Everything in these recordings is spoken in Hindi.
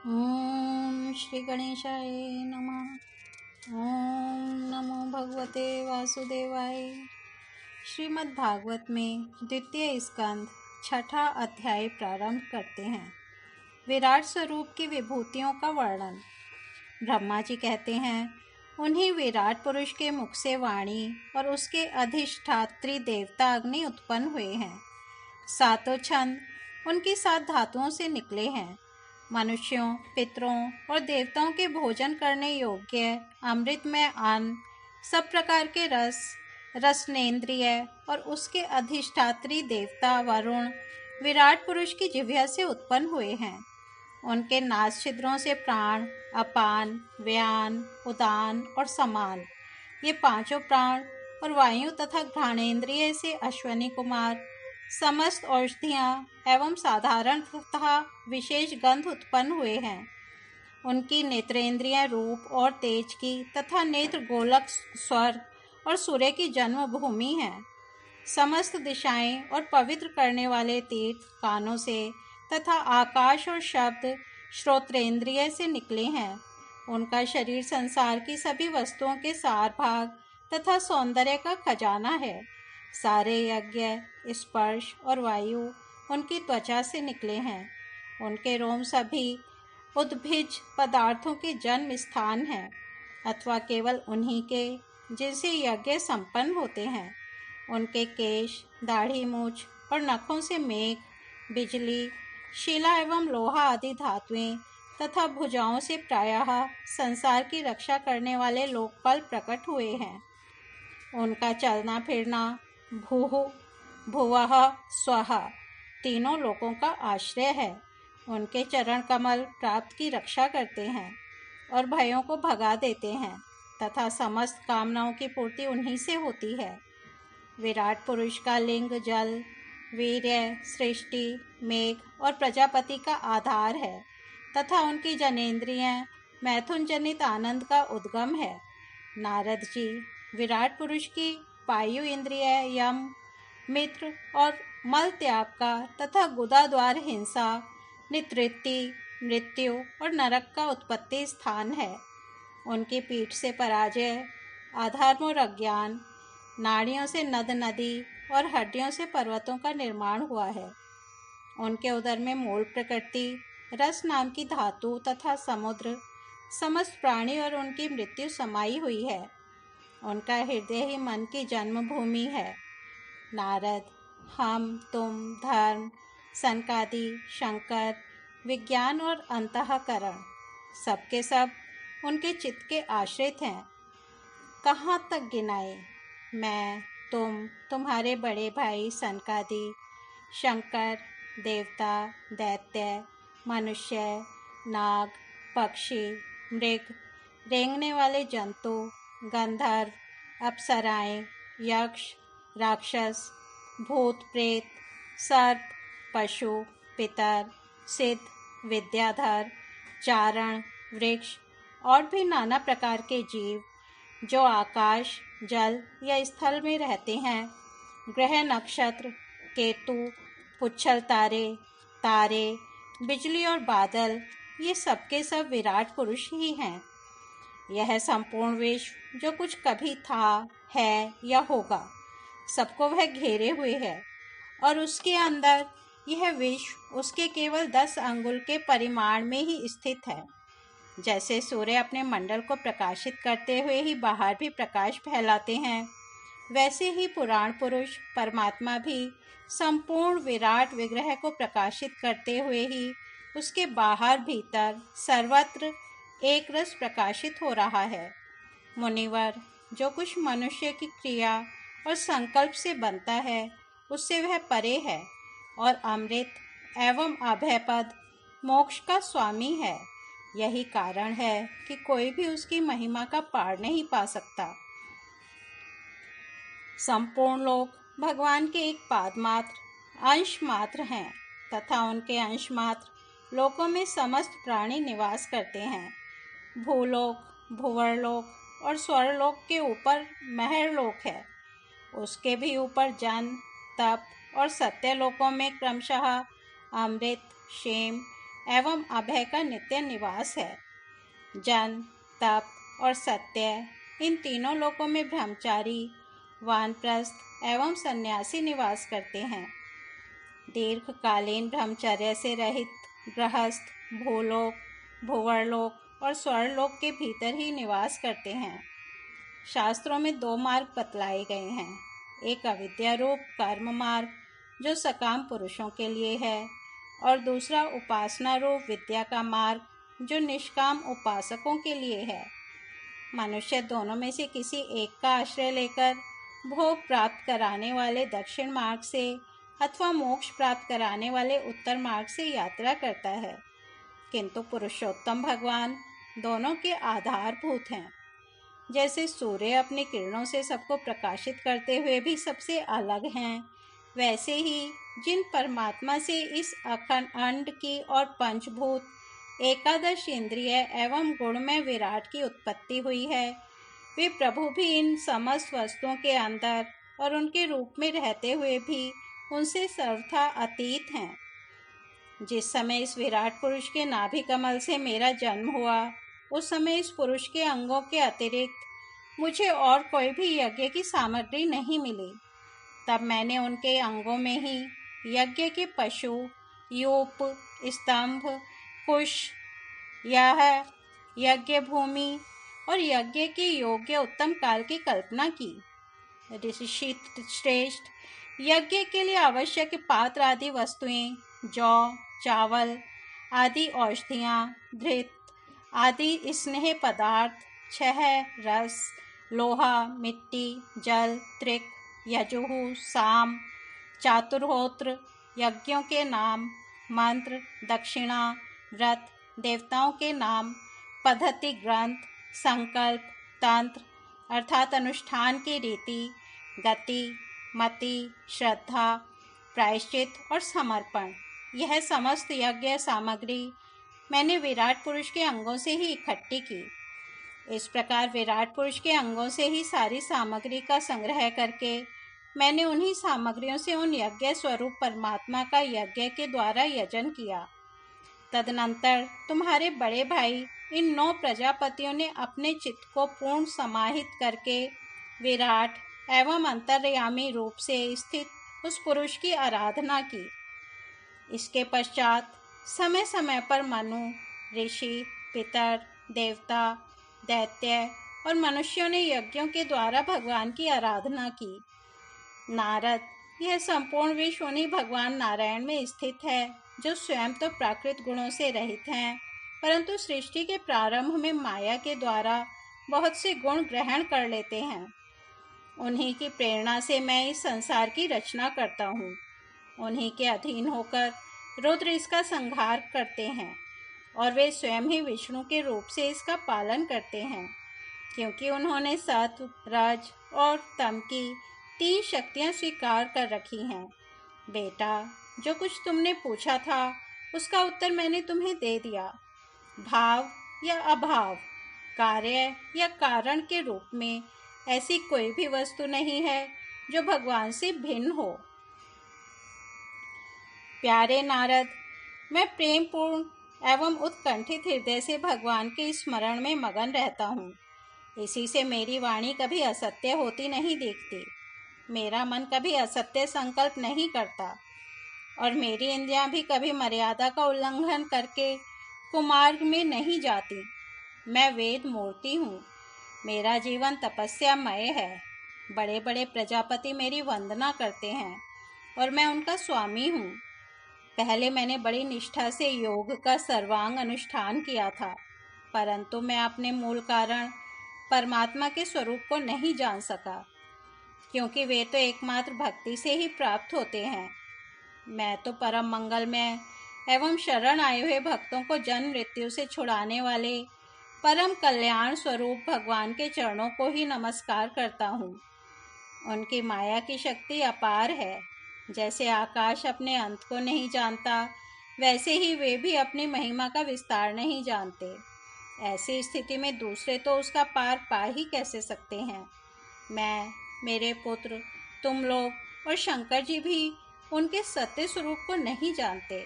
ओम श्री गणेशाय नमः। ओम नमो भगवते वासुदेवाय। श्रीमद् भागवत में द्वितीय स्कंद छठा अध्याय प्रारंभ करते हैं। विराट स्वरूप की विभूतियों का वर्णन। ब्रह्मा जी कहते हैं, उन्हीं विराट पुरुष के मुख से वाणी और उसके अधिष्ठात्री देवता अग्नि उत्पन्न हुए हैं। सातों छंद उनकी 7 धातुओं से निकले हैं। मनुष्यों, पितरों और देवताओं के भोजन करने योग्य अमृतमय अन्न, सब प्रकार के रस, रसनेन्द्रिय और उसके अधिष्ठात्री देवता वरुण विराट पुरुष की जिह्वा से उत्पन्न हुए हैं। उनके नास छिद्रों से प्राण, अपान, व्यान, उदान और समान, ये 5 प्राण और वायु तथा घ्राणेन्द्रिय से अश्वनी कुमार, समस्त औषधियाँ एवं साधारण तथा विशेष गंध उत्पन्न हुए हैं। उनकी नेत्रेंद्रिय रूप और तेज की तथा नेत्र गोलक स्वर और सूर्य की जन्मभूमि है। समस्त दिशाएं और पवित्र करने वाले तीर्थ कानों से तथा आकाश और शब्द श्रोत्रेंद्रिय से निकले हैं। उनका शरीर संसार की सभी वस्तुओं के सार भाग तथा सौंदर्य का खजाना है। सारे यज्ञ, स्पर्श और वायु उनकी त्वचा से निकले हैं। उनके रोम सभी उद्भिज पदार्थों के जन्म स्थान हैं, अथवा केवल उन्हीं के जिनसे यज्ञ संपन्न होते हैं। उनके केश, दाढ़ी, मूछ और नखों से मेघ, बिजली, शिला एवं लोहा आदि धातुएं तथा भुजाओं से प्रायः संसार की रक्षा करने वाले लोकपाल प्रकट हुए हैं। उनका चलना फिरना भूः भुवः स्वः तीनों लोकों का आश्रय है। उनके चरण कमल प्राप्त की रक्षा करते हैं और भयों को भगा देते हैं तथा समस्त कामनाओं की पूर्ति उन्हीं से होती है। विराट पुरुष का लिंग जल, वीर्य, सृष्टि, मेघ और प्रजापति का आधार है तथा उनकी जनेन्द्रियां मैथुन जनित आनंद का उद्गम है। नारद जी विराट पुरुष की वायु इंद्रिय, यम, मित्र और मल त्याग का तथा गुदा द्वार हिंसा, निवृत्ति, मृत्यु और नरक का उत्पत्ति स्थान है। उनकी पीठ से पराजय, अधर्म और अज्ञान, नाड़ियों से नद नदी और हड्डियों से पर्वतों का निर्माण हुआ है। उनके उदर में मूल प्रकृति, रस नाम की धातु तथा समुद्र, समस्त प्राणी और उनकी मृत्यु समाई हुई है। उनका हृदय ही मन की जन्मभूमि है। नारद, हम, तुम, धर्म, सनकादि, शंकर, विज्ञान और अंतःकरण सबके सब उनके चित्त के आश्रित हैं। कहाँ तक गिनाए? मैं, तुम, तुम्हारे बड़े भाई सनकादि, शंकर, देवता, दैत्य, मनुष्य, नाग, पक्षी, मृग, रेंगने वाले जंतु, गंधर्व, अप्सराएं, यक्ष, राक्षस, भूत प्रेत, सर्प, पशु, पितर, सिद्ध, विद्याधर, चारण, वृक्ष और भी नाना प्रकार के जीव जो आकाश, जल या स्थल में रहते हैं, ग्रह, नक्षत्र, केतु, पुच्छल तारे, तारे, बिजली और बादल, ये सबके सब विराट पुरुष ही हैं। यह संपूर्ण विश्व जो कुछ कभी था, है या होगा, सबको वह घेरे हुए है और उसके अंदर यह विश्व उसके केवल 10 अंगुल के परिमाण में ही स्थित है। जैसे सूर्य अपने मंडल को प्रकाशित करते हुए ही बाहर भी प्रकाश फैलाते हैं, वैसे ही पुराण पुरुष परमात्मा भी संपूर्ण विराट विग्रह को प्रकाशित करते हुए ही उसके बाहर भीतर सर्वत्र एक रस प्रकाशित हो रहा है। मुनिवर, जो कुछ मनुष्य की क्रिया और संकल्प से बनता है, उससे वह परे है और अमृत एवं अभयपद मोक्ष का स्वामी है। यही कारण है कि कोई भी उसकी महिमा का पार नहीं पा सकता। संपूर्ण लोक भगवान के एक पाद मात्र, अंश मात्र हैं तथा उनके अंश मात्र लोकों में समस्त प्राणी निवास करते हैं। भूलोक, भुवरलोक और स्वर्लोक के ऊपर महरलोक है। उसके भी ऊपर जन, तप और सत्यलोकों में क्रमशः अमृत, क्षेम एवं अभय का नित्य निवास है। जन, तप और सत्य, इन तीनों लोकों में ब्रह्मचारी, वानप्रस्थ एवं सन्यासी निवास करते हैं। दीर्घकालीन ब्रह्मचर्य से रहित गृहस्थ भूलोक, भूवर्लोक और स्वर्लोक के भीतर ही निवास करते हैं। शास्त्रों में 2 मार्ग बतलाए गए हैं, एक अविद्या रूप कर्म मार्ग जो सकाम पुरुषों के लिए है, और दूसरा उपासना रूप विद्या का मार्ग जो निष्काम उपासकों के लिए है। मनुष्य दोनों में से किसी एक का आश्रय लेकर भोग प्राप्त कराने वाले दक्षिण मार्ग से अथवा मोक्ष प्राप्त कराने वाले उत्तर मार्ग से यात्रा करता है, किंतु पुरुषोत्तम भगवान दोनों के आधारभूत हैं। जैसे सूर्य अपनी किरणों से सबको प्रकाशित करते हुए भी सबसे अलग हैं, वैसे ही जिन परमात्मा से इस अखंड की और पंचभूत एकादश इंद्रिय एवं गुणमय विराट की उत्पत्ति हुई है, वे प्रभु भी इन समस्त वस्तुओं के अंदर और उनके रूप में रहते हुए भी उनसे सर्वथा अतीत हैं। जिस समय इस विराट पुरुष के नाभि कमल से मेरा जन्म हुआ, उस समय इस पुरुष के अंगों के अतिरिक्त मुझे और कोई भी यज्ञ की सामग्री नहीं मिली। तब मैंने उनके अंगों में ही यज्ञ के पशु, यूप, स्तंभ, कुश, यज्ञ भूमि और यज्ञ के योग्य उत्तम काल की कल्पना की। ऋषि श्रेष्ठ, यज्ञ के लिए आवश्यक पात्र आदि वस्तुएं, जौ, चावल आदि औषधियाँ, धृत आदि स्नेह पदार्थ, छह, रस, लोहा, मिट्टी, जल, त्रिक, यजुः, साम, चातुर्होत्र, यज्ञों के नाम, मंत्र, दक्षिणा, व्रत, देवताओं के नाम, पद्धति ग्रंथ, संकल्प, तंत्र अर्थात अनुष्ठान की रीति, गति, मति, श्रद्धा, प्रायश्चित और समर्पण, यह समस्त यज्ञ सामग्री मैंने विराट पुरुष के अंगों से ही इकट्ठी की। इस प्रकार विराट पुरुष के अंगों से ही सारी सामग्री का संग्रह करके मैंने उन्हीं सामग्रियों से उन यज्ञ स्वरूप परमात्मा का यज्ञ के द्वारा यजन किया। तदनंतर तुम्हारे बड़े भाई इन 9 प्रजापतियों ने अपने चित्त को पूर्ण समाहित करके विराट एवं अंतर्यामी रूप से स्थित उस पुरुष की आराधना की। इसके पश्चात समय समय पर मनु, ऋषि, पितर, देवता, दैत्य और मनुष्यों ने यज्ञों के द्वारा भगवान की आराधना की। नारद, यह संपूर्ण विश्व उन्हीं भगवान नारायण में स्थित है, जो स्वयं तो प्राकृत गुणों से रहित हैं, परंतु सृष्टि के प्रारंभ में माया के द्वारा बहुत से गुण ग्रहण कर लेते हैं। उन्हीं की प्रेरणा से मैं इस संसार की रचना करता हूँ। उन्हीं के अधीन होकर रुद्र इसका संहार करते हैं, और वे स्वयं ही विष्णु के रूप से इसका पालन करते हैं, क्योंकि उन्होंने सत्व, रज और तम की 3 शक्तियाँ स्वीकार कर रखी हैं। बेटा, जो कुछ तुमने पूछा था उसका उत्तर मैंने तुम्हें दे दिया। भाव या अभाव, कार्य या कारण के रूप में ऐसी कोई भी वस्तु नहीं है जो भगवान से भिन्न हो। प्यारे नारद, मैं प्रेमपूर्ण एवं उत्कंठित हृदय से भगवान के स्मरण में मगन रहता हूँ। इसी से मेरी वाणी कभी असत्य होती नहीं दिखती, मेरा मन कभी असत्य संकल्प नहीं करता, और मेरी इंद्रियां भी कभी मर्यादा का उल्लंघन करके कुमार्ग में नहीं जाती। मैं वेद मूर्ति हूँ, मेरा जीवन तपस्यामय है। बड़े बड़े प्रजापति मेरी वंदना करते हैं और मैं उनका स्वामी हूँ। पहले मैंने बड़ी निष्ठा से योग का सर्वांग अनुष्ठान किया था, परंतु मैं अपने मूल कारण परमात्मा के स्वरूप को नहीं जान सका, क्योंकि वे तो एकमात्र भक्ति से ही प्राप्त होते हैं। मैं तो परम मंगलमय एवं शरण आए हुए भक्तों को जन्म मृत्यु से छुड़ाने वाले परम कल्याण स्वरूप भगवान के चरणों को ही नमस्कार करता हूँ। उनकी माया की शक्ति अपार है। जैसे आकाश अपने अंत को नहीं जानता, वैसे ही वे भी अपनी महिमा का विस्तार नहीं जानते। ऐसी स्थिति में दूसरे तो उसका पार पा ही कैसे सकते हैं। मैं, मेरे पुत्र, तुम लोग और शंकर जी भी उनके सत्य स्वरूप को नहीं जानते।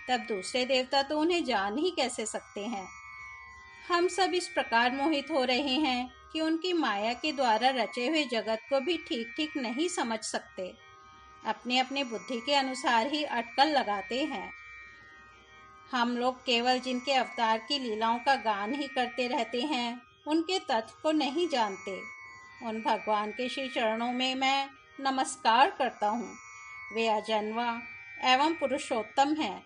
तब दूसरे देवता तो उन्हें जान ही कैसे सकते हैं। हम सब इस प्रकार मोहित हो रहे हैं कि उनकी माया के द्वारा रचे हुए जगत को भी ठीक ठीक नहीं समझ सकते। अपने अपने बुद्धि के अनुसार ही अटकल लगाते हैं। हम लोग केवल जिनके अवतार की लीलाओं का गान ही करते रहते हैं, उनके तत्व को नहीं जानते। उन भगवान के श्री चरणों में मैं नमस्कार करता हूँ। वे अजन्मा एवं पुरुषोत्तम हैं।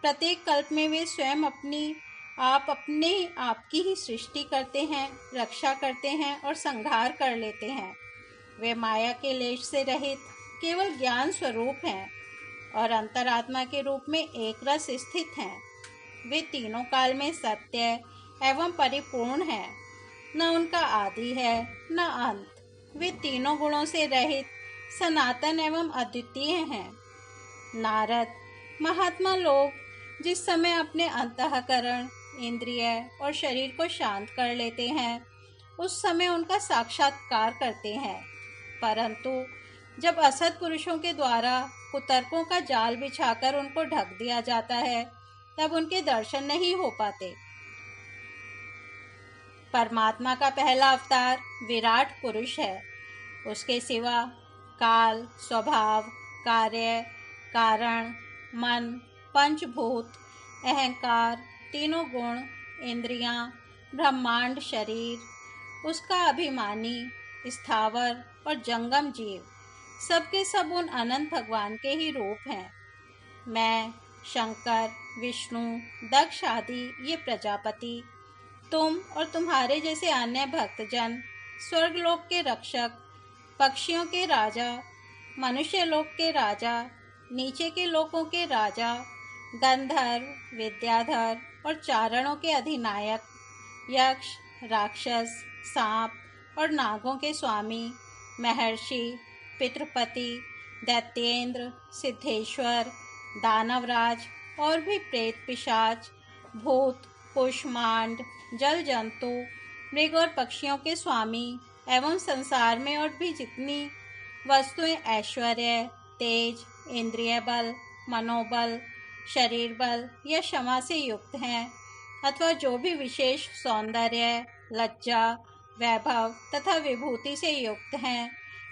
प्रत्येक कल्प में वे स्वयं अपने आप की ही सृष्टि करते हैं, रक्षा करते हैं और संहार कर लेते हैं। वे माया के लेश से रहित केवल ज्ञान स्वरूप हैं और अंतरात्मा के रूप में एक रस स्थित हैं। वे तीनों काल में सत्य एवं परिपूर्ण हैं। न उनका आदि है न अंत। वे तीनों गुणों से रहित सनातन एवं अद्वितीय हैं। नारद, महात्मा लोग जिस समय अपने अंतःकरण, इंद्रिय और शरीर को शांत कर लेते हैं, उस समय उनका साक्षात्कार करते हैं। परंतु जब असत पुरुषों के द्वारा कुतर्कों का जाल बिछाकर उनको ढक दिया जाता है, तब उनके दर्शन नहीं हो पाते। परमात्मा का पहला अवतार विराट पुरुष है। उसके सिवा काल, स्वभाव, कार्य, कारण, मन, पंचभूत, अहंकार, तीनों गुण, इंद्रियां, ब्रह्मांड, शरीर, उसका अभिमानी, स्थावर और जंगम जीव, सबके सब उन अनंत भगवान के ही रूप हैं। मैं, शंकर, विष्णु, दक्ष आदि ये प्रजापति, तुम और तुम्हारे जैसे अन्य भक्तजन, स्वर्गलोक के रक्षक, पक्षियों के राजा, मनुष्य लोक के राजा, नीचे के लोकों के राजा, गंधर्व, विद्याधर और चारणों के अधिनायक, यक्ष, राक्षस, सांप और नागों के स्वामी, महर्षि, पितृपति, दैत्येंद्र, सिद्धेश्वर, दानवराज और भी प्रेत, पिशाच, भूत, कुष्मांड, जल जंतु, मृग और पक्षियों के स्वामी एवं संसार में और भी जितनी वस्तुएं ऐश्वर्य, तेज, इंद्रिय बल, मनोबल, शरीर बल या क्षमा से युक्त हैं, अथवा जो भी विशेष सौंदर्य, लज्जा, वैभव तथा विभूति से युक्त हैं,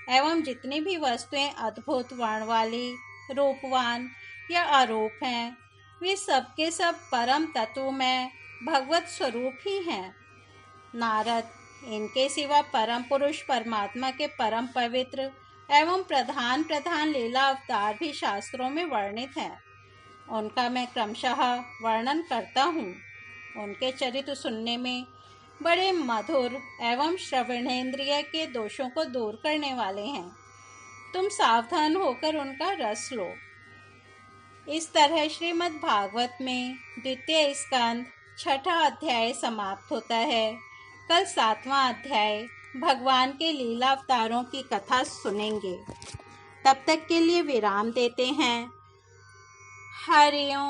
एवं जितनी भी वस्तुएं अद्भुत वर्ण वाली, रूपवान या अरूप हैं, वे सबके सब परम तत्व में भगवत स्वरूप ही हैं। नारद, इनके सिवा परम पुरुष परमात्मा के परम पवित्र एवं प्रधान प्रधान लीला अवतार भी शास्त्रों में वर्णित हैं। उनका मैं क्रमशः वर्णन करता हूँ। उनके चरित्र सुनने में बड़े मधुर एवं श्रवणेन्द्रिय के दोषों को दूर करने वाले हैं। तुम सावधान होकर उनका रस लो। इस तरह श्रीमद् भागवत में द्वितीय स्कंद 6ठा अध्याय समाप्त होता है। कल 7वां अध्याय भगवान के लीला अवतारों की कथा सुनेंगे। तब तक के लिए विराम देते हैं। हरि ओम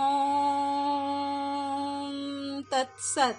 तत्सत।